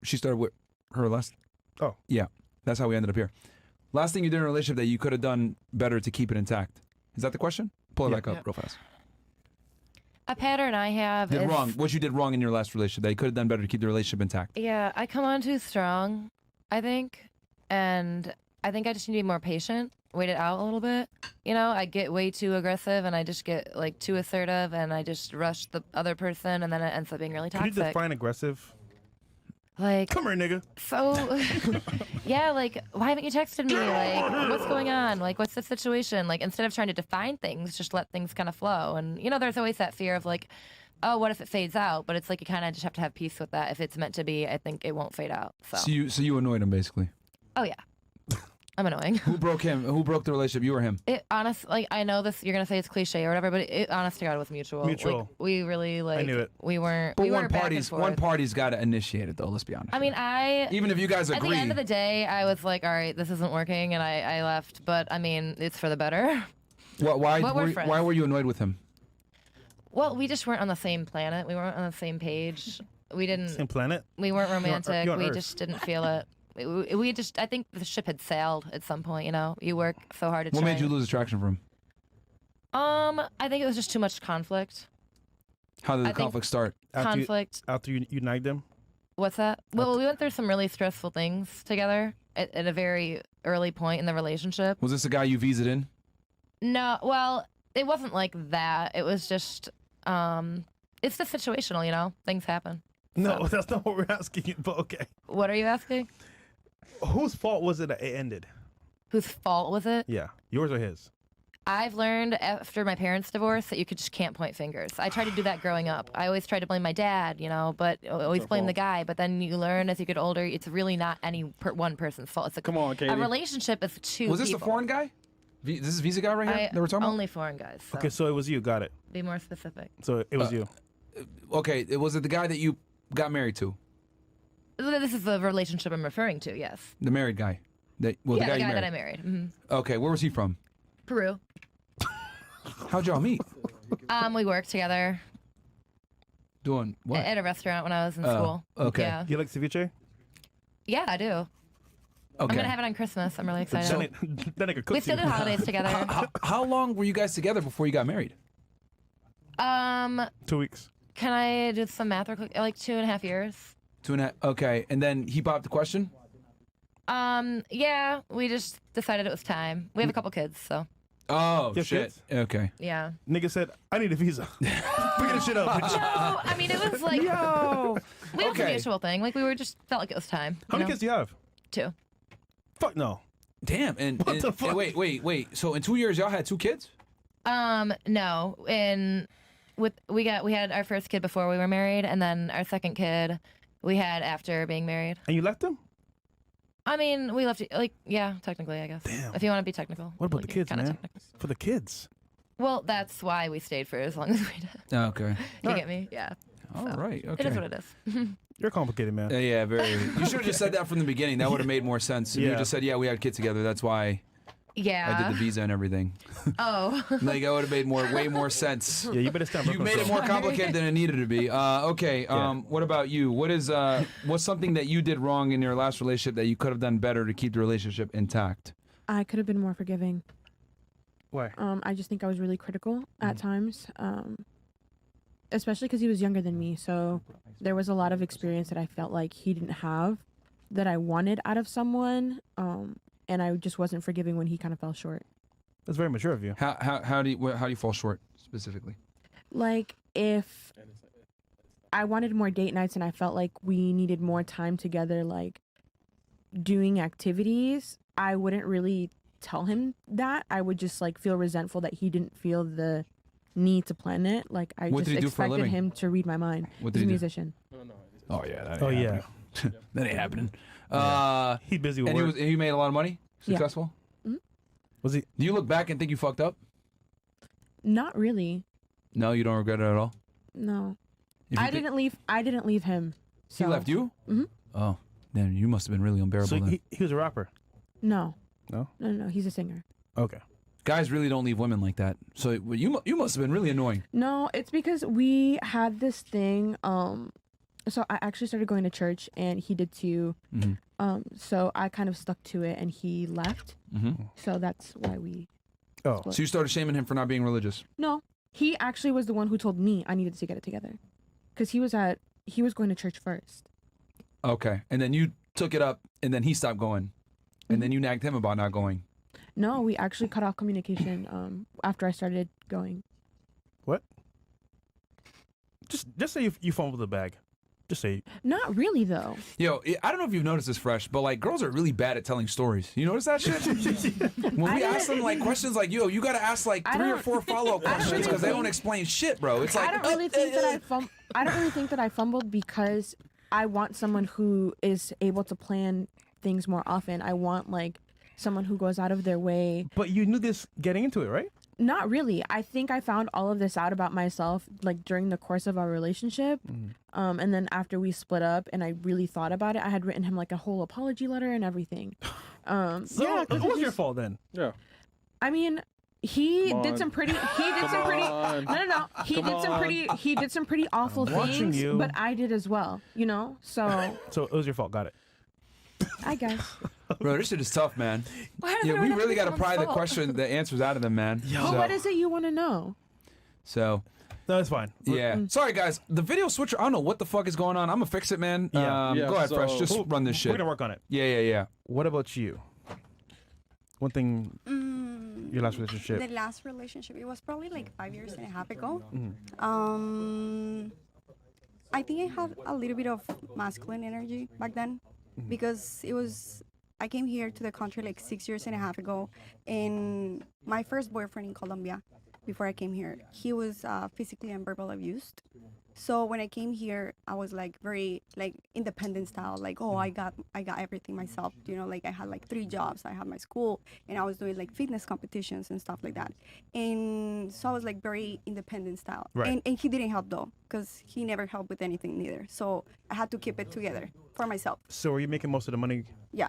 She started with her last. Oh. Yeah. That's how we ended up here. Last thing you did in a relationship that you could have done better to keep it intact. Is that the question? Pull it back up real fast. A pattern I have is wrong. What you did wrong in your last relationship that you could have done better to keep the relationship intact. Yeah, I come on too strong, I think. And I think I just need to be more patient, wait it out a little bit. You know, I get way too aggressive and I just get like too assertive and I just rush the other person and then it ends up being really toxic. Can you define aggressive? Like, come here, nigga. So, yeah, like, why haven't you texted me? Like, what's going on? Like, what's the situation? Like, instead of trying to define things, just let things kind of flow. And, you know, there's always that fear of like, oh, what if it fades out? But it's like you kind of just have to have peace with that. If it's meant to be, I think it won't fade out. So you annoyed him basically. Oh yeah. I'm annoying. Who broke him? Who broke the relationship? You or him? It honestly, like, I know this, you're gonna say it's cliche or whatever, but it, honest to God, was mutual. Mutual. Like, we really like. I knew it. We weren't. But we one weren't back and party's forth. got to initiate it though. Let's be honest. I mean, even if you guys at agree. the end of the day, I was like, all right, this isn't working, and I left. But I mean, it's for the better. Why were you annoyed with him? Well, we just weren't on the same planet. We weren't on the same page. We didn't. Same planet. We weren't romantic. You're on we Earth. just didn't feel it. We just, I think the ship had sailed at some point, you know? You work so hard to What try. made you lose attraction for him? I think it was just too much conflict. How did the conflict start? Conflict. After you nagged him? What's that? Well, we went through some really stressful things together at a very early point in the relationship. Was this a guy you visaed in? No, well, it wasn't like that. It was just, it's just situational, you know? Things happen. No, that's not what we're asking you, but okay. What are you asking? Whose fault was it that it ended? Whose fault was it? Yeah, yours or his? I've learned after my parents' divorce that you just can't point fingers. I tried to do that growing up. I always tried to blame my dad, you know, but always blame the guy. But then you learn as you get older, it's really not any one person's fault. It's a, Come on, Katie. A relationship is two Was this people. the foreign guy? This is Visa guy right here that we're talking about? Only foreign guys. So. Okay, so it was you. Got it. Be more specific. So it was you. Okay, was it the guy that you got married to? This is the relationship I'm referring to, yes. The married guy? The guy, the guy you married. that I married. Mm-hmm. Okay, where was he from? Peru. How'd y'all meet? We worked together. Doing what? At a restaurant when I was in school. Okay. Yeah. You like ceviche? Yeah, I do. Okay. I'm going to have it on Christmas. I'm really excited. That nigga cooked We still do holidays together. How long were you guys together before you got married? 2 weeks. Can I do some math real quick? Like 2.5 years. 2.5. Okay, and then he popped the question. Yeah, we just decided it was time. We have a couple kids, so. Oh You have shit. kids? Okay. Yeah. Nigga said, I need a visa. Pick this shit up. bitch. No, I mean, it was like, Yo. we had a Okay. mutual thing. Like, we were just, felt like it was time. How many kids do you have? 2. Fuck no. Damn. And, What the fuck? Wait. So in 2 years, y'all had 2 kids? No. We had our first kid before we were married, and then our second kid we had after being married. And you left them? I mean, we left, like, yeah, technically, I guess. Damn. If you want to be technical. What about like, the kids, kinda man? technical. For the kids. Well, that's why we stayed for as long as we did. Okay. You get me? Yeah. All right. Okay. It is what it is. You're complicated, man. Yeah, very. You should have just said that from the beginning. That would have made more sense. If You Yeah. just said, yeah, we had kids together. That's why Yeah. I did the visa and everything. Oh. Like, that would have made way more sense. Yeah, you better stop. You made it more complicated than it needed to be. Okay. What about you? What's something that you did wrong in your last relationship that you could have done better to keep the relationship intact? I could have been more forgiving. Why? I just think I was really critical at times, especially because he was younger than me. So there was a lot of experience that I felt like he didn't have that I wanted out of someone, and I just wasn't forgiving when he kind of fell short. That's very mature of you. How do you fall short specifically? Like, if I wanted more date nights and I felt like we needed more time together, like doing activities, I wouldn't really tell him that. I would just like feel resentful that he didn't feel the need to plan it. Like, I What just did he do for a expected living? him to read my mind. What He's did a he do? musician. Oh yeah. Oh, yeah. That ain't happening. He's busy with And work. he made a lot of money. Yeah. Successful. Was he? Do you look back and think you fucked up? Not really. No, you don't regret it at all. No. If you I didn't leave him. He So. left you? Mm-hmm. Oh, then you must have been really unbearable. So then. he was a rapper? No. No? No. He's a singer. Okay. Guys really don't leave women like that. So you must have been really annoying. No, it's because we had this thing. so I actually started going to church, and he did too. So I kind of stuck to it, and he left. So that's why we. Oh, split. So you started shaming him for not being religious. No, he actually was the one who told me I needed to get it together, because he was going to church first. Okay, and then you took it up, and then he stopped going, and then you nagged him about not going. No, we actually cut off communication after I started going. what? Just say you fumbled the bag. Just say. Not really though. Yo, I don't know if you've noticed this, Fresh, but like girls are really bad at telling stories. You notice that shit? When we ask them like questions like, yo, you gotta ask like 3 or 4 follow-up questions because they don't explain shit, bro. It's like I don't really think that I don't really think that I fumbled because I want someone who is able to plan things more often. I want like someone who goes out of their way. But you knew this getting into it, right? Not really. I think I found all of this out about myself like during the course of our relationship. And then after we split up and I really thought about it, I had written him like a whole apology letter and everything. So it was your fault then. Yeah. I mean, he Come did on. some pretty no. He did some pretty awful watching things, you. but I did as well, you know? So So it was your fault. Got it. I guess. bro, this shit is tough, man. Why does Yeah, we everyone have really to got to become pry the fault? question, the answers out of them, man. Well, what is it you want to know? So, No, it's fine. yeah. Sorry, guys. The video switcher, I don't know what the fuck is going on. I'm going to fix it, man. Yeah. Yeah, Go ahead, so- Fresh. Just We'll- run this We're shit. gonna work on it. Yeah. What about you? One thing. Your last relationship. The last relationship, it was probably like 5 years and a half ago. I think I had a little bit of masculine energy back then because I came here to the country like 6 years and a half ago, and my first boyfriend in Colombia, before I came here, he was physically and verbally abused. So when I came here, I was like very like independent style, like, oh, I got everything myself, you know, like I had like 3 jobs, I had my school, and I was doing like fitness competitions and stuff like that. And so I was like very independent style. Right. And he didn't help though, because he never helped with anything neither. So I had to keep it together for myself. So were you making most of the money? Yeah.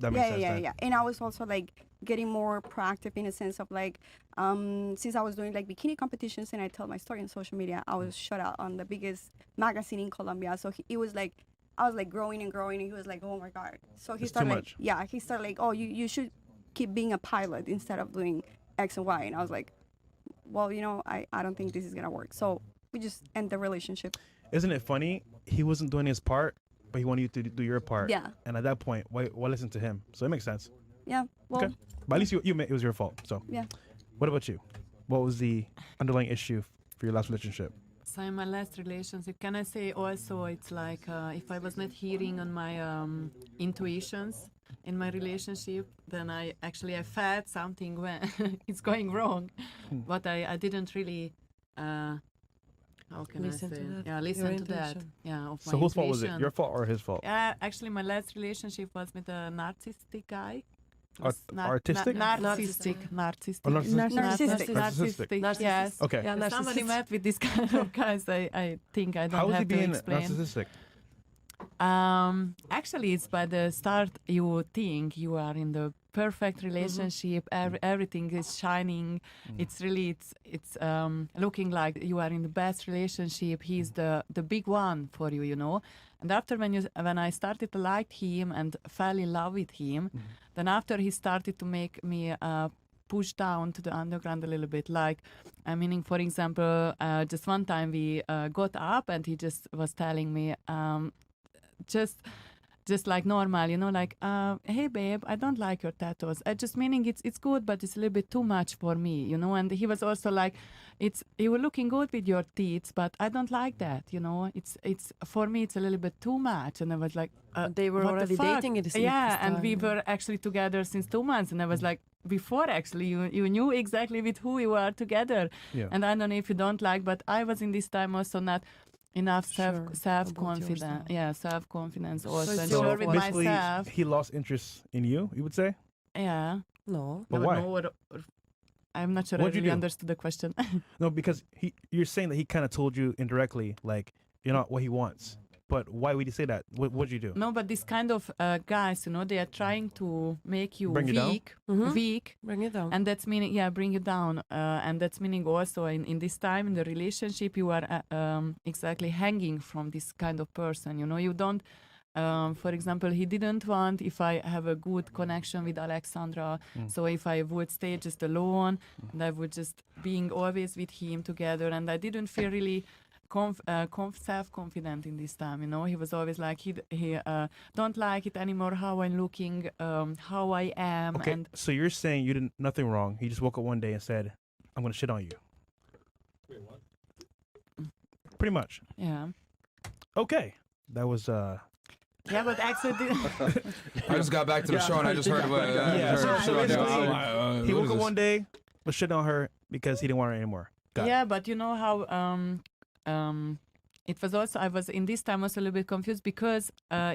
That makes sense. then. Yeah. And I was also like getting more proactive in a sense of like, since I was doing like bikini competitions and I tell my story on social media, I was shot out on the biggest magazine in Colombia. So it was like, I was like growing and growing, and he was like, oh my God. So he It's started too like, much. yeah, he started like, oh, you should keep being a pilot instead of doing X and Y. And I was like, well, you know, I don't think this is gonna work. So we just end the relationship. Isn't it funny? He wasn't doing his part, but he wanted you to do your part. Yeah. And at that point, why listen to him? So it makes sense. Yeah. Well, Okay. But at least you it was your fault. So yeah. what about you? What was the underlying issue for your last relationship? So in my last relationship, can I say also it's like if I was not hearing on my intuitions in my relationship, then I felt something when it's going wrong, but I didn't really. How can Listen I say? to that. Yeah, Your listen to that. intuition. Yeah, of So my whose fault was it? intuition. Your fault or his fault? Yeah, actually, my last relationship was with a narcissistic guy. It was Artistic? narcissistic. Oh, Narcissistic. Narcissistic. Yes. Okay. Yeah, Somebody narcissist. met with this kind of guys. I think I don't How was he have to being explain. narcissistic? Actually, it's by the start you think you are in the perfect relationship. Everything is shining. It's really it's looking like you are in the best relationship. He's the big one for you, you know. And after when I started to like him and fell in love with him, then after he started to make me push down to the underground a little bit. Like, meaning, for example, just one time we got up and he just was telling me, just like normal, you know, like, hey babe, I don't like your tattoos. Just meaning it's good, but it's a little bit too much for me, you know. And he was also like, you were looking good with your teeth, but I don't like that, you know. It's for me it's a little bit too much. And I was like, They were what the already fuck? dating at this Yeah, this and we time. were actually together since 2 months, and I was like, before actually you knew exactly with who you are together. Yeah. And I don't know if you don't like, but I was in this time also not enough Sure self about confidence. yourself. Yeah, self confidence also, it's and your sure with basically, myself. he lost interest in you would say? Yeah. No. But No, why? no, I'm not sure What'd I you really do? understood the question. No, because you're saying that he kind of told you indirectly, like, you're not what he wants. but why would you say that? What'd you do? No, but this kind of guys, they are trying to make you Bring you down? weak, Bring it down. and that's meaning, bring you down. And that's meaning also in this time in the relationship, you are exactly hanging from this kind of person. You don't. For example, he didn't want if I have a good connection with Alexandra. So if I would stay just alone, and I would just being always with him together, and I didn't feel really self-confident in this time. He was always like he don't like it anymore how I'm looking, how I am. Okay, And so you're saying you did nothing wrong. He just woke up one day and said, "I'm gonna shit on you." Wait, what? Pretty much. yeah. Okay, that was Yeah, but actually, I just got back to the show and I just heard what. Yeah, so basically, he woke up one day. day, was shit on her because he didn't want her anymore. Got it. yeah, but you know how it was also I was in this time also a little bit confused because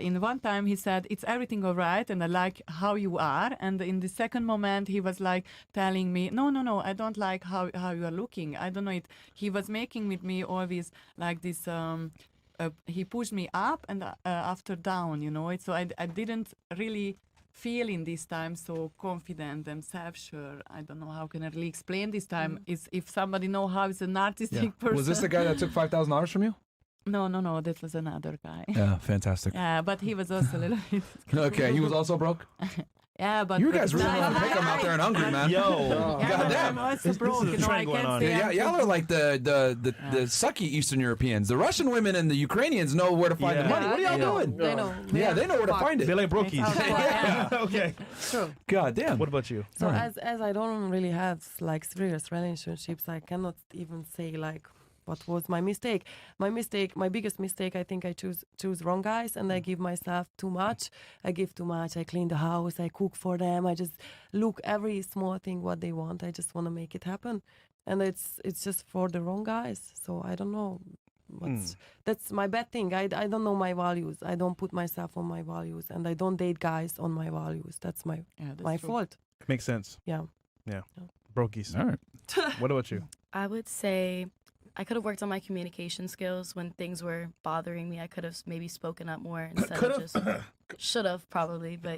in one time he said it's everything all right and I like how you are, and in the second moment he was like telling me no I don't like how you are looking. I don't know it. He was making with me always like this. He pushed me up and after down, So I didn't really feel in this time so confident and self-sure. I don't know how can I really explain this time. Is if somebody know how is a narcissistic person. Was this the guy that took $5,000 from you? No, that was another guy. Yeah, fantastic. Yeah, but he was also a little bit. Okay, he was also broke. Yeah, but You guys really No, want to pick him out there in Hungary, man. Yo, Yeah, but Goddamn. I'm also broke. this is a I trend going can't on. say Yeah, I'm y'all are like the sucky Eastern Europeans. The Russian women and the Ukrainians know where to find the Yeah. money. What are y'all doing? They know. Yeah, they know where to find they it. like brokies. Yeah. Okay. True. God damn. What about you? So as I don't really have like serious relationships, I cannot even say like what was my mistake. My biggest mistake, I think I choose wrong guys, and I give myself too much. I give too much. I clean the house. I cook for them. I just look every small thing what they want. I just want to make it happen, and it's just for the wrong guys. So I don't know. That's my bad thing. I don't know my values. I don't put myself on my values, and I don't date guys on my values. That's my that's true. fault. Makes sense. Yeah. Brokies. All right. What about you? I would say I could have worked on my communication skills when things were bothering me. I could have maybe spoken up more instead of just should have probably, but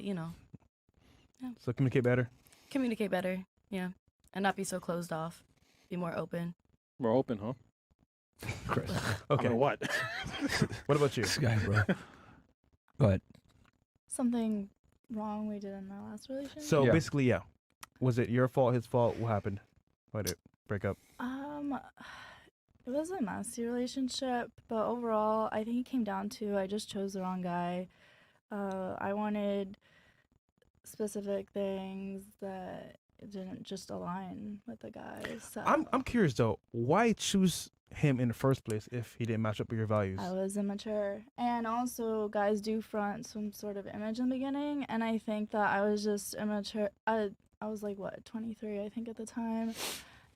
So communicate better. communicate better, yeah, and not be so closed off. Be more open. More open, huh? Chris. Okay. I mean, what? What about you? This guy, bro. Go ahead. Something wrong we did in my last relationship. So Yeah. basically, yeah. Was it your fault, his fault? What happened? Why did it break up? It was a messy relationship, but overall, I think it came down to I just chose the wrong guy. I wanted specific things that didn't just align with the guy. So I'm curious though. Why choose him in the first place if he didn't match up with your values? I was immature, and also guys do front some sort of image in the beginning, and I think that I was just immature. I was like 23, I think, at the time.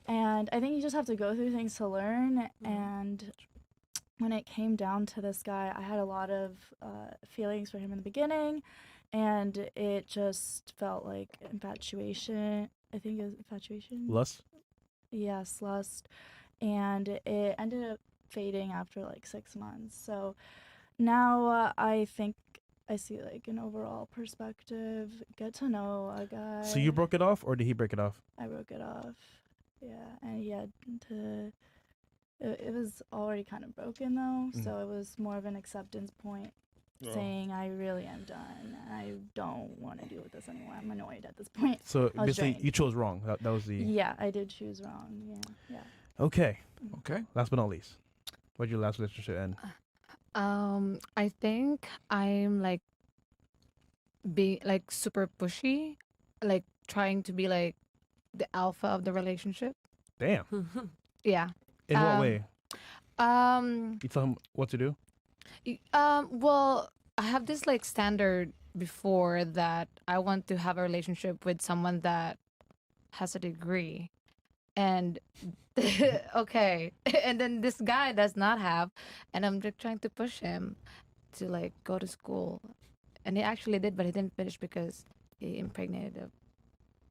And I think you just have to go through things to learn. And when it came down to this guy, I had a lot of feelings for him in the beginning, and it just felt like infatuation. I think it was infatuation. Lust? Yes, lust. And it ended up fading after like 6 months. So now I think I see like an overall perspective, get to know a guy. So you broke it off, or did he break it off? I broke it off. Yeah, and he had to. It was already kind of broken though, so it was more of an acceptance point, saying I really am done. I don't want to deal with this anymore. I'm annoyed at this point. So I was basically, drained. you chose wrong. That was the. Yeah, I did choose wrong. Yeah. Okay. Okay. Last but not least, what did your last relationship end? I think I'm like being like super pushy, like trying to be like the alpha of the relationship. Damn. Yeah. In what way? You tell him what to do? Well, I have this like standard before that I want to have a relationship with someone that has a degree. And okay. And then this guy does not have, and I'm just trying to push him to like go to school. And he actually did, but he didn't finish because he impregnated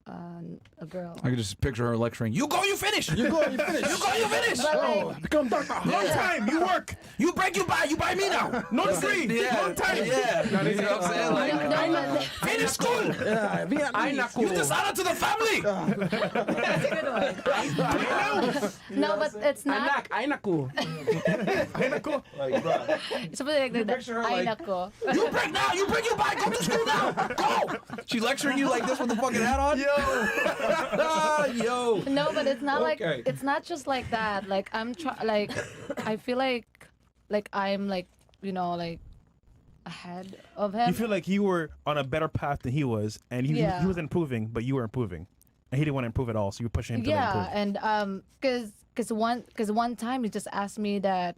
a girl. I could just picture her lecturing. You go, you finish. You go, you finish. You go, you finish. But like, Become doctor. Long time. You work. You break, you buy me now. Not free. Yeah. Long time. Yeah. You know what I'm saying? Like, no, but finish school. Yeah, You dishonor to the family. That's a good one. No, but it's not Ainako. Like, bro. something like that. picture her Ay, like- nako. You break now. You break, you buy. Go to school now. Go. She lecturing you like this with the fucking hat on. Yo. No, but it's not Okay. like it's not just like that. Like I feel like I'm like like ahead of him. You feel like you were on a better path than he was, and he was improving, but you were improving, and he didn't want to improve at all. So you were pushing him to improve. and because one time he just asked me that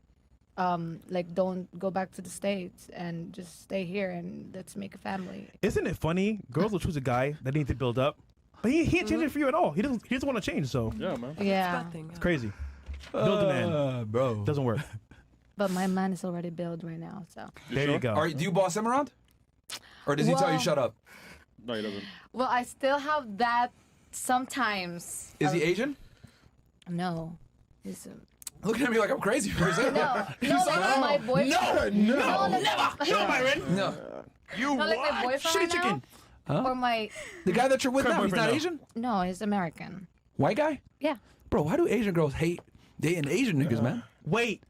like don't go back to the States and just stay here and let's make a family. Isn't it funny? Girls will choose a guy that needs to build up, but he ain't changing for you at all. He doesn't want to change. So Yeah, man. Yeah, it's crazy. Build a man, bro. doesn't work. but my man is already built right now. So There you go. Do you boss him around? Or does he tell you Well- shut up? No, he doesn't. well, I still have that sometimes. Is he Asian? No, he's Looking at me like I'm crazy for a second. no, like my boyfriend. No, like, never. No, Myron. No. You No, like my boyfriend right chicken. now, or my The guy that you're with Current now, he's not boyfriend Asian? no, he's American. White guy? Yeah. Bro, why do Asian girls hate dating Asian niggas, man? Wait.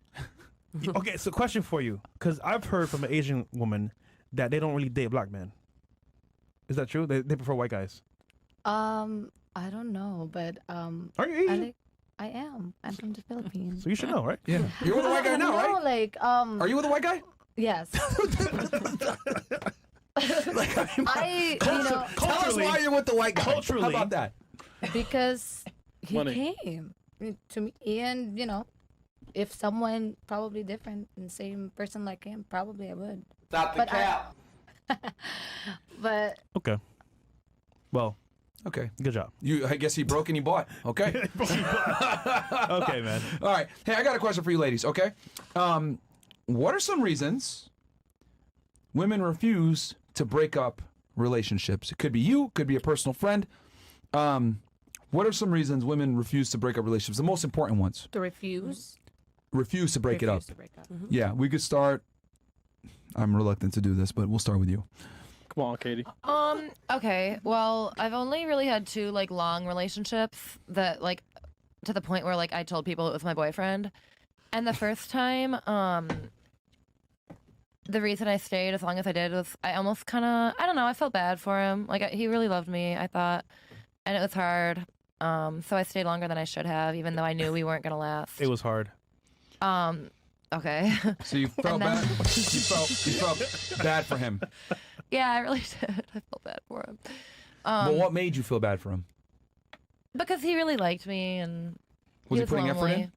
Okay, so question for you, because I've heard from an Asian woman that they don't really date black men. Is that true? They prefer white guys. I don't know, but Are you Asian? I am. I'm from the Philippines. So you should know, right? Yeah. You're with a white guy now, No, right? like Are you with a white guy? yes. Like, I mean, I tell us why you're with the white guy. Culturally. How about that? because he Money. came to me, and if someone probably different and same person like him, probably I would. Stop the But cap. But Okay. Well, Okay. good job. I guess he broke and he bought. Okay. Okay, man. All right. Hey, I got a question for you ladies, okay? What are some reasons women refuse to break up relationships? It could be you, could be a personal friend. What are some reasons women refuse to break up relationships? The most important ones. to refuse. Refuse to break it up. Refuse to break up. Yeah, we could start. I'm reluctant to do this, but we'll start with you. Come on, Katie. Okay. Well, I've only really had 2 like long relationships that like to the point where like I told people it was my boyfriend. And the first time, the reason I stayed as long as I did was I almost kind of I don't know, I felt bad for him. Like he really loved me, I thought, and it was hard. So I stayed longer than I should have, even though I knew we weren't gonna last. It was hard. Okay. So you felt And then- bad. You felt bad for him. Yeah, I really did. I felt bad for him. But what made you feel bad for him? Because he really liked me and Was he was putting effort lonely.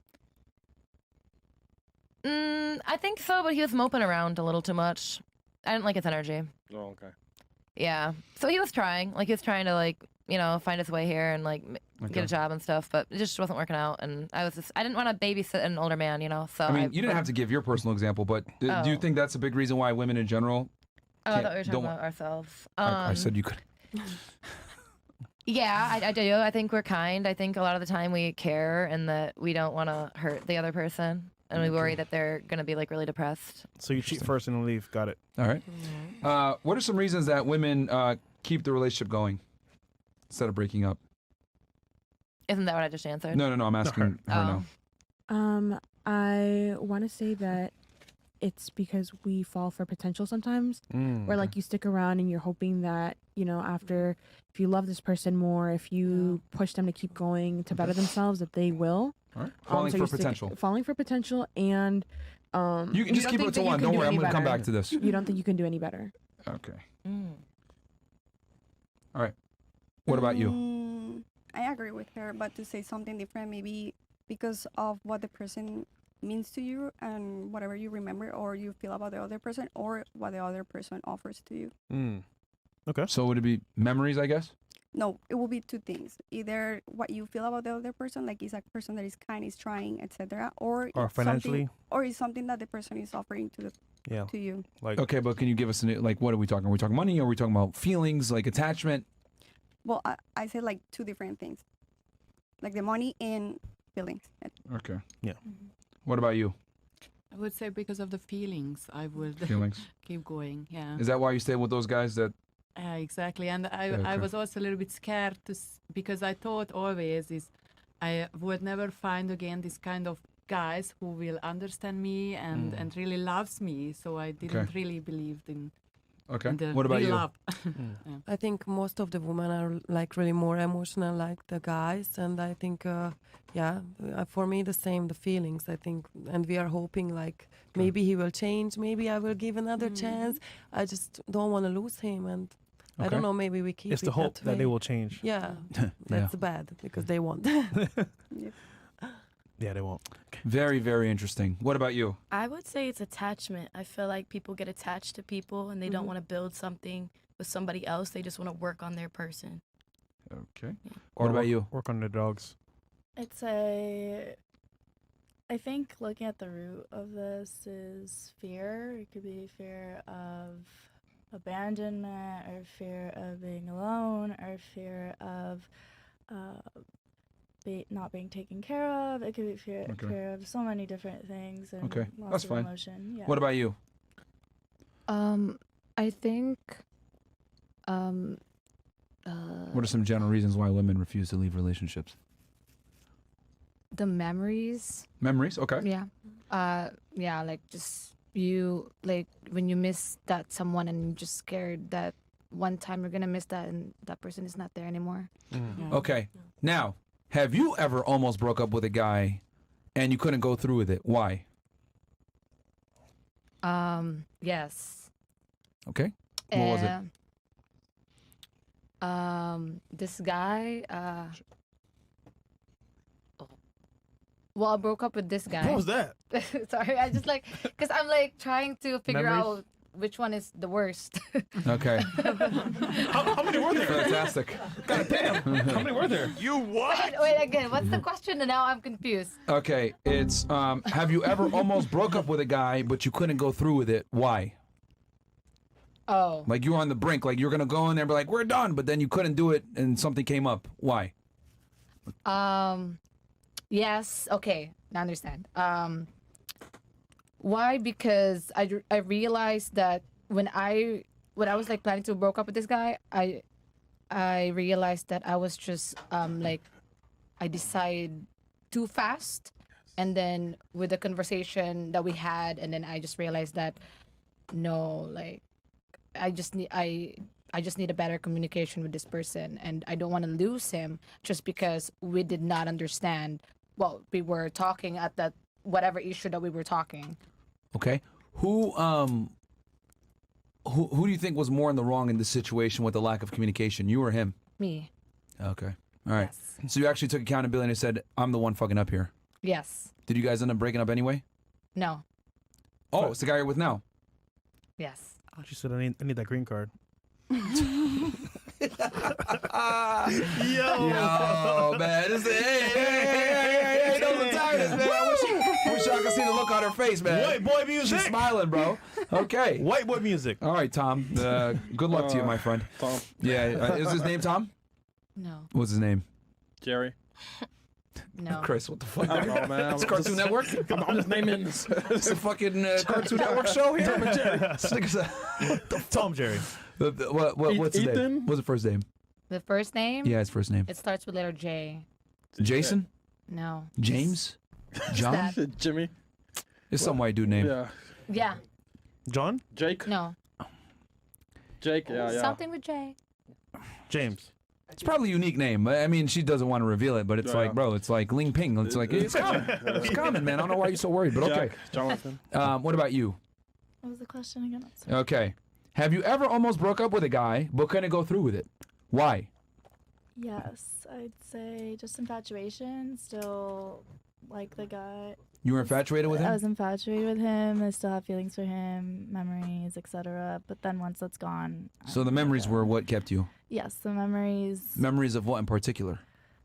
I think so, but he was moping around a little too much. I didn't like his energy. Oh, okay. Yeah. So he was trying. Like he was trying to like, find his way here and like get a job and stuff, but it just wasn't working out. And I didn't want to babysit an older man, so I mean, you didn't have to give your personal example, but do you Oh. think that's a big reason why women in general? Oh, I thought we were don't talking wa- about ourselves. I said you could. Yeah, I do. I think we're kind. I think a lot of the time we care and that we don't want to hurt the other person. And we worry that they're going to be like really depressed. So you cheat first and then leave. Got it. All right. What are some reasons that women keep the relationship going instead of breaking up? Isn't that what I just answered? No, I'm asking her now. I want to say that it's because we fall for potential sometimes, where like you stick around and you're hoping that after if you love this person more, if you push them to keep going to better themselves, that they will. All right. Falling so for you stick- potential. falling for potential, and You can just don't keep think it to that you one. can Don't do worry, I'm any going to come better. back to this. You don't think you can do any better. Okay. All right. What about you? I agree with her, but to say something different, maybe because of what the person means to you and whatever you remember or you feel about the other person or what the other person offers to you. Okay. So would it be memories, I guess? No, it will be 2 things. Either what you feel about the other person, like is a person that is kind, is trying, etc., or Or it's financially. something, or is something that the person is offering to you. Like Okay, but can you give us what are we talking? Are we talking money? Are we talking about feelings, like attachment? Well, I said like two different things, like the money and feelings. Okay. Yeah. What about you? I would say because of the feelings, I would Feelings. keep going. Yeah. Is that why you stay with those guys that? Exactly. And I Okay. was also a little bit scared because I thought always is I would never find again this kind of guys who will understand me and really loves me. So I didn't really believe in. Okay. in the What about real you? love. I think most of the women are like really more emotional like the guys, and I think for me the same, the feelings, I think, and we are hoping like maybe he will change, maybe I will give another chance. I just don't want to lose him, and I Okay. don't know, maybe we keep It's it the hope that that they way. will change. Yeah, that's bad because they won't. Yeah, they won't. Very, very interesting. What about you? I would say it's attachment. I feel like people get attached to people and they don't want to build something with somebody else. They just want to work on their person. Okay. Or What about work- you? Work on the dogs. I think looking at the root of this is fear. It could be fear of abandonment or fear of being alone or fear of not being taken care of. It could be fear of so many different things and Okay, lots that's of fine. emotion. Yeah. What about you? I think What are some general reasons why women refuse to leave relationships? the memories. Memories. Okay. Yeah, like just you like when you miss that someone and you're just scared that one time you're gonna miss that and that person is not there anymore. Okay. Now, have you ever almost broke up with a guy and you couldn't go through with it? Why? Yes. Okay. What was it? This guy well, I broke up with this guy. What was that? Sorry, I just like because I'm like trying to figure Memories? out which one is the worst. Okay. How many were there? Fantastic. God damn. How many were there? You what? Wait again. What's the question? And now I'm confused. Okay. It's have you ever almost broke up with a guy but you couldn't go through with it? Why? Oh. Like you were on the brink, like you're gonna go in there and be like, we're done, but then you couldn't do it and something came up. Why? Yes. Okay. I understand. Why? Because I realized that when I was like planning to broke up with this guy, I realized that I was just like I decided too fast, and then with the conversation that we had, and then I just realized that no, like I just need a better communication with this person, and I don't want to lose him just because we did not understand what we were talking at that whatever issue that we were talking. Okay. Who do you think was more in the wrong in this situation with the lack of communication? You or him? Me. Okay. All right. So you actually took accountability and said, I'm the one fucking up here. Yes. Did you guys end up breaking up anyway? No. Oh, it's the guy you're with now. Yes. She said, I need that green card. Yo, man. Hey, those are times, man. I wish y'all could see the look on her face, man. White boy music. She's smiling, bro. Okay. White boy music. All right, Tom. Good luck to you, my friend. Tom. Yeah. Is his name Tom? No. What's his name? Jerry. No. Chris, what the fuck? I don't know, man. It's Cartoon Network? I'm just naming this. It's a fucking Cartoon Network show here? Tom and Jerry. This nigga's a- Tom Jerry. What's his name? Ethan? What's his first name? The first name? Yeah, his first name. It starts with letter J. Jason? No. James? John? Jimmy. It's some white dude name. Yeah. Yeah. John? Jake. No. Jake. Yeah. Something with J. James. It's probably a unique name. I mean, she doesn't want to reveal it, but it's Yeah. like, bro, it's like Ling Ping. It's like, it's common. It's common, man. I don't know why you're so worried, but okay. Jack, Jonathan. What about you? What was the question again? I'm sorry. Okay. Have you ever almost broke up with a guy, but couldn't go through with it? Why? Yes, I'd say just infatuation. Still like the guy. You were infatuated with I him? was infatuated with him. I still have feelings for him, memories, etc. But then once that's gone. So the memories were what kept you? Yes, the memories, Memories of what in particular?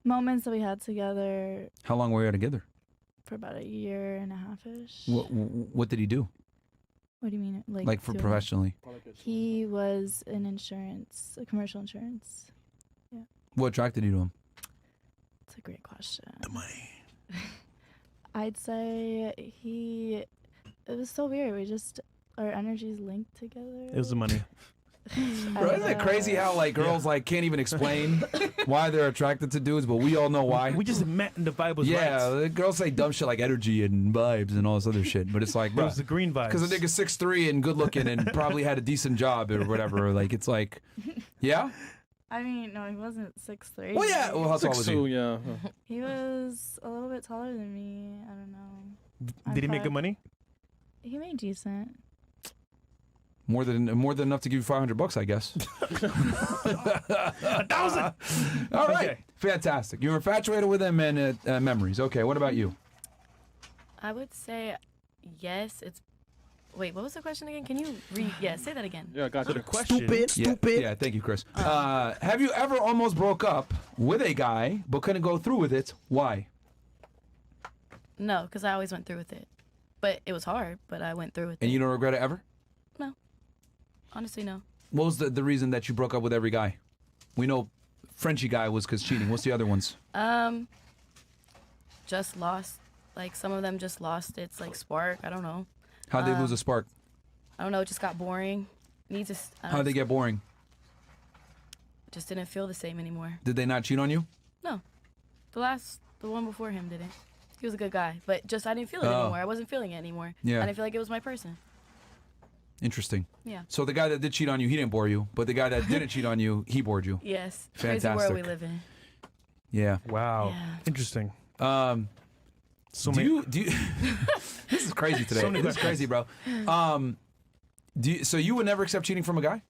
moments that we had together How long were you together? for about a year and a half ish. What did he do? What do you mean? Like for doing- professionally? He was in insurance, commercial insurance. Yeah. What attracted you to him? It's a great question. The money. I'd say it was so weird. Our energies linked together. It was the money. Bro, isn't it crazy how like girls like can't even explain why they're attracted to dudes, but we all know why. We just met and the vibe was Yeah, right. the girls say dumb shit like energy and vibes and all this other shit, but it's like, It bro, was the green vibes. because a nigga's 6'3" and good looking and probably had a decent job or whatever. Like it's like, yeah. I mean, no, he wasn't 6'3". Well, yeah. Well, how tall was he? 6'2", yeah. He was a little bit taller than me. I don't know. Did he make good money? He made decent. More than enough to give you $500, I guess. 1,000. All right, Okay. fantastic. You were infatuated with him and memories. Okay, what about you? I would say yes. Wait, what was the question again? Can you say that again? Yeah, got you. The question. Yeah, thank you, Chris. Have you ever almost broke up with a guy but couldn't go through with it? Why? No, because I always went through with it. But it was hard, but I went through with it. And you don't regret it ever? No. Honestly, no. What was the reason that you broke up with every guy? We know Frenchie guy was because cheating. What's the other ones? Just lost. Like, some of them just lost its, like, spark. I don't know. How'd they lose a spark? I don't know. It just got boring. How'd they get boring? Just didn't feel the same anymore. Did they not cheat on you? No. The one before him didn't. He was a good guy. But just, I didn't feel it anymore. I wasn't feeling it anymore. Yeah. I didn't feel like it was my person. Interesting. Yeah. So the guy that did cheat on you, he didn't bore you, but the guy that didn't cheat on you, he bored you. Yes. Fantastic. Crazy world we live in. Yeah. Wow. Yeah. Interesting. Do you this is crazy today. So many This is crazy, bro. So you would never accept cheating from a guy?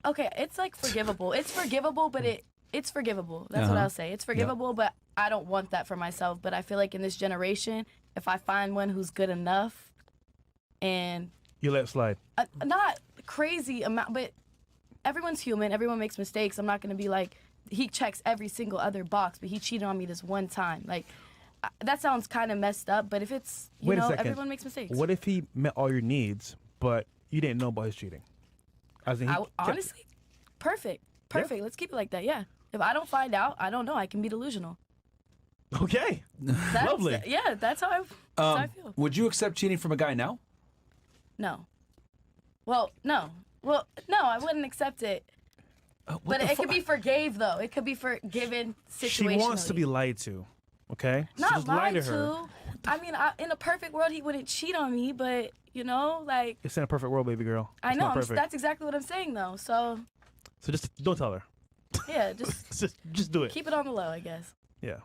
Okay, it's like forgivable. It's forgivable, but it's forgivable. That's what I'll say. It's forgivable, but I don't want that for myself. But I feel like in this generation, if I find one who's good enough and You let it slide. not crazy amount, but everyone's human. Everyone makes mistakes. I'm not going to be like, he checks every single other box, but he cheated on me this one time. Like, that sounds kind of messed up, but if it's, Wait a second. everyone makes mistakes. What if he met all your needs, but you didn't know about his cheating? As in, Honestly, perfect. Yeah. Let's keep it like that, yeah. If I don't find out, I don't know. I can be delusional. Okay. That's, Lovely. Yeah, that's how I feel. Would you accept cheating from a guy now? No. Well, no. Well, no, I wouldn't accept it. But it could be forgave, though. It could be forgiven situationally. She wants to be lied to. Okay? So Not just lie lied to her. to. I mean, in a perfect world, he wouldn't cheat on me, but, like, It's in a perfect world, baby girl. I It's know. not perfect. That's exactly what I'm saying, though. So, So just don't tell her. yeah, just just do it. keep it on the low, I guess. Yeah.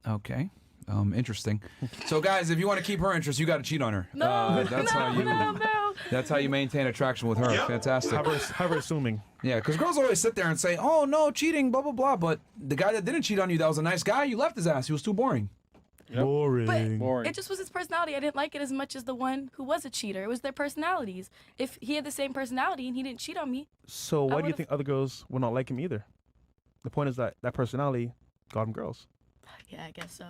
Okay. Interesting. So guys, if you want to keep her interest, you got to cheat on her. No, That's no, how you. no. That's how you maintain attraction with her. Fantastic. Have her assuming. Yeah, because girls always sit there and say, "Oh no, cheating, blah blah blah." But the guy that didn't cheat on you, that was a nice guy. You left his ass. He was too boring. Yep. Boring. But Boring. it just was his personality. I didn't like it as much as the one who was a cheater. It was their personalities. If he had the same personality and he didn't cheat on me, So why do you would've- think other girls will not like him either? The point is that personality got him girls. yeah, I guess so.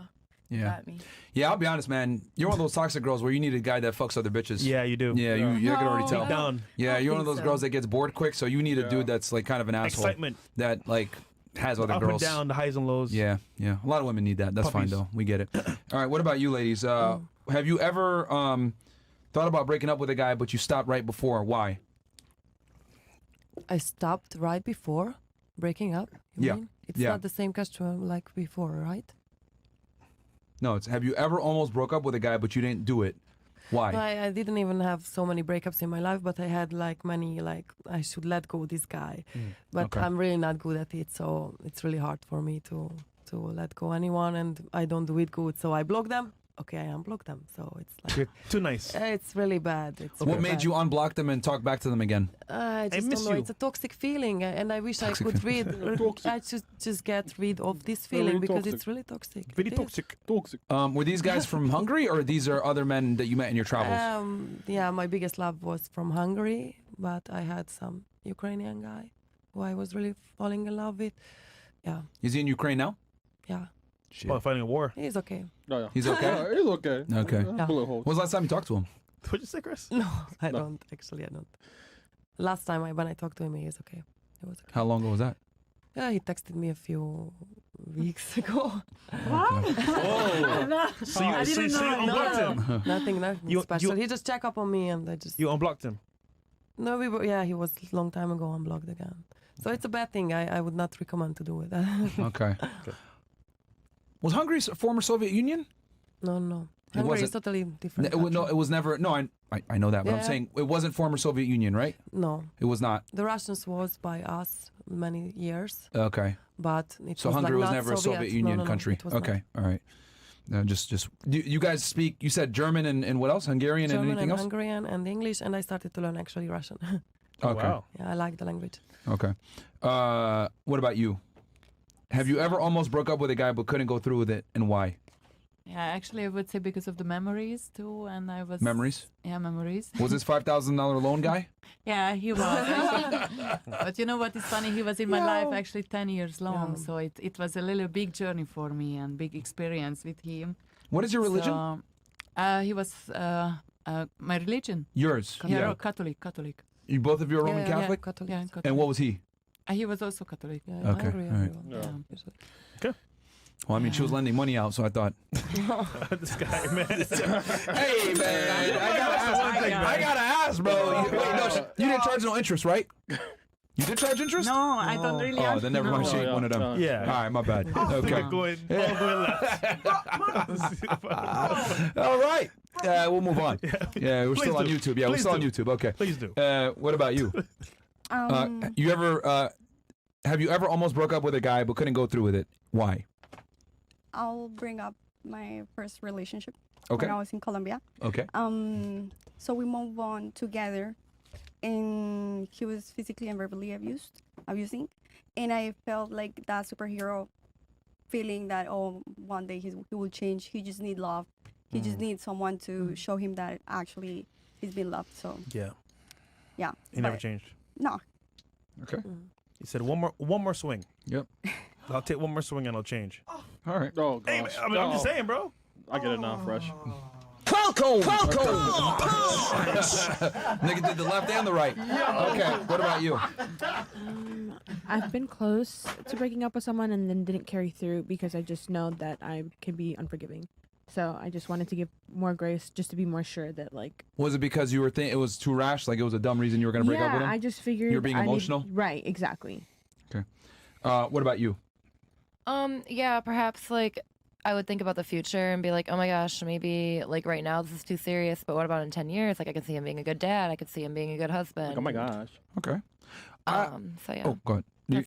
Yeah. Got me. Yeah, I'll be honest, man. You're one of those toxic girls where you need a guy that fucks other bitches. Yeah, you do. Yeah, you can already No. tell. Deep down. Yeah, you're one of think those so. girls that gets bored quick, so you need a Yeah. dude that's like kind of an asshole. Excitement. That like has other Up girls. and down, the highs and lows. Yeah, yeah. A lot of women need that. That's fine Puppies. though. We get it. All right. What about you, ladies? Have you ever thought about breaking up with a guy, but you stopped right before? Why? I stopped right before breaking up. You Yeah. mean? It's Yeah. not the same question like before, right? No. It's have you ever almost broke up with a guy, but you didn't do it? Why? I didn't even have so many breakups in my life, but I had like many, like I should let go this guy. But okay. I'm really not good at it, so it's really hard for me to let go anyone, and I don't do it good. So I block them. Okay, I unblock them. So it's like You're too nice. it's really bad. It's What really made bad. you unblock them and talk back to them again? I just miss don't know. you. It's a toxic feeling, and I wish Toxic I could feeling. I should just get rid of this Very feeling because toxic. it's really toxic. Very It is. toxic. Toxic. Were these guys from Hungary, or these are other men that you met in your travels? Yeah, my biggest love was from Hungary, but I had some Ukrainian guy who I was really falling in love with. Yeah, Is he in Ukraine now? yeah, Shit. Probably fighting a war. he's okay. Oh, yeah. He's okay? Yeah, he's okay. Okay. Yeah. Bullet holes. When's the last time you talked to him? What'd you say, Chris? No, I No. don't actually. I don't. Last time when I talked to him, he was okay. It was okay. How long ago was that? Yeah, he texted me a few weeks ago. Oh. So you, I didn't so you know. unblocked No, him. nothing You- special. you- He just checked up on me and I just. You unblocked him. No, we were. Yeah, he was long time ago unblocked again. So it's a bad thing. I would not recommend to do it. Okay. Was Hungary a former Soviet Union? No. It Hungary is wasn't- totally different. No, it was never. No, I know that, but I'm Yeah. saying it wasn't former Soviet Union, right? No, It was not. the Russians was by us many years, Okay. but it So was Hungary like was not never a Soviet No, Union no, no, country. it was not. Okay. All right. Just you guys speak. You said German and what else? Hungarian and German anything and else? Hungarian and English, and I started to learn actually Russian. Okay. Wow. Yeah, I like the language. Okay. What about you? Have you ever almost broke up with a guy but couldn't go through with it, and why? Yeah, actually, I would say because of the memories too, and I was Memories? Yeah, memories. Was this $5,000 loan guy? Yeah, he was. But you know what is funny? He was in my life actually 10 years long, so it was a little big journey for me and big experience with him. What is your religion? So, he was my religion. Yours. Yeah, Catholic. You both of you are Roman Yeah, Catholic? Catholic. Yeah, Catholic. And what was he? He was also Catholic. Yeah, in Okay, Hungary, all right. everyone. Okay. Well, I mean, she was lending money out, so I thought. This guy, man. Hey, man, I gotta ask, bro. Wait, no, you didn't charge no interest, right? You did charge interest? No, I don't really. Oh, then never mind. She ain't one of them. Yeah. All right, my bad. Okay. Going all the way left. All right. We'll move on. Yeah, we're still on do. YouTube. Yeah, we're Please still on do. YouTube. Okay. Please do. What about you? You ever? Have you ever almost broke up with a guy but couldn't go through with it? Why? I'll bring up my first relationship Okay. when I was in Colombia. Okay. So we moved on together, and he was physically and verbally abusing, and I felt like that superhero feeling that one day he will change. He just need love. He just needs someone to show him that actually he's been loved. So Yeah. yeah, He never but changed. no. Okay. He said one more swing. Yep. I'll take one more swing and I'll change. All right. Oh, gosh. Hey, man, I mean, I'm just saying, bro. I get it now, fresh. Nigga did the left and the right. Okay. What about you? I've been close to breaking up with someone and then didn't carry through because I just know that I can be unforgiving. So I just wanted to give more grace just to be more sure that like. Was it because you were it was too rash? Like it was a dumb reason you were gonna break up with him? I just figured You're being I need- emotional? right, exactly. Okay. What about you? Yeah, perhaps like I would think about the future and be like, oh my gosh, maybe like right now this is too serious, but what about in 10 years? Like I could see him being a good dad. I could see him being a good husband. Oh my gosh. Okay. So yeah. Oh, go ahead.